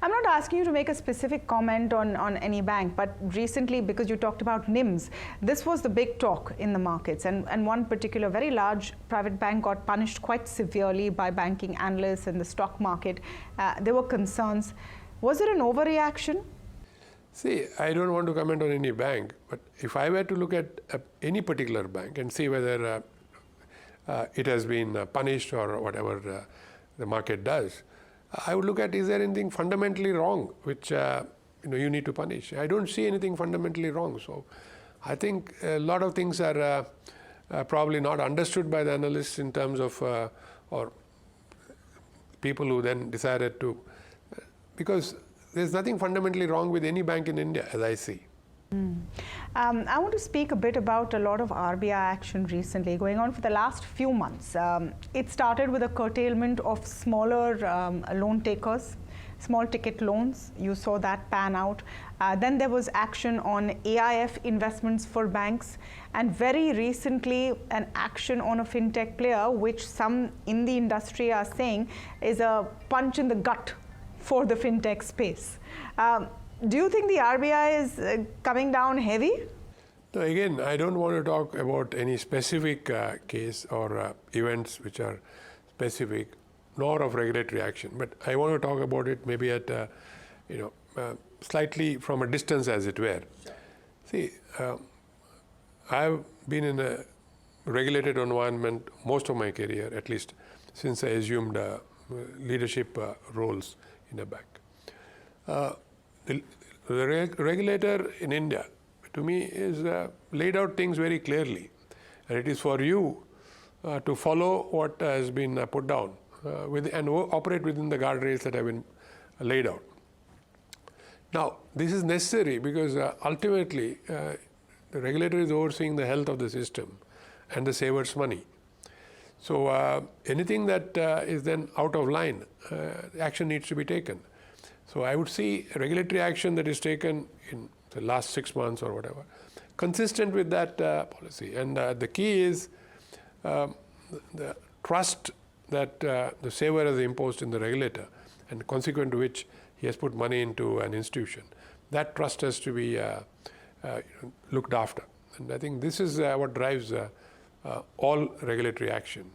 I'm not asking you to make a specific comment on any bank, but recently, because you talked about NIMs, this was the big talk in the markets, and one particular very large private bank got punished quite severely by banking analysts in the stock market. There were concerns. Was it an overreaction? See, I don't want to comment on any bank, but if I were to look at any particular bank and see whether it has been punished or whatever the market does, I would look at, is there anything fundamentally wrong which you need to punish? I don't see anything fundamentally wrong. So I think a lot of things are probably not understood by the analysts in terms of or people who then decided to, because there's nothing fundamentally wrong with any bank in India, as I see. I want to speak a bit about a lot of RBI action recently going on for the last few months. It started with a curtailment of smaller loan takers, small ticket loans. You saw that pan out. Then there was action on AIF investments for banks, and very recently an action on a fintech player, which some in the industry are saying is a punch in the gut for the fintech space. Do you think the RBI is coming down heavy? No, again, I don't want to talk about any specific case or events which are specific, nor of regulatory action. But I want to talk about it maybe at slightly from a distance, as it were. Sure. See, I've been in a regulated environment most of my career, at least since I assumed leadership roles in a bank. The regulator in India, to me, is laid out things very clearly, and it is for you to follow what has been put down and operate within the guardrails that have been laid out. Now, this is necessary because ultimately the regulator is overseeing the health of the system and the saver's money. So anything that is then out of line, action needs to be taken. So I would see regulatory action that is taken in the last 6 months or whatever, consistent with that policy. And the key is the trust that the saver has imposed in the regulator, and consequent to which he has put money into an institution. That trust has to be looked after. And I think this is what drives all regulatory action.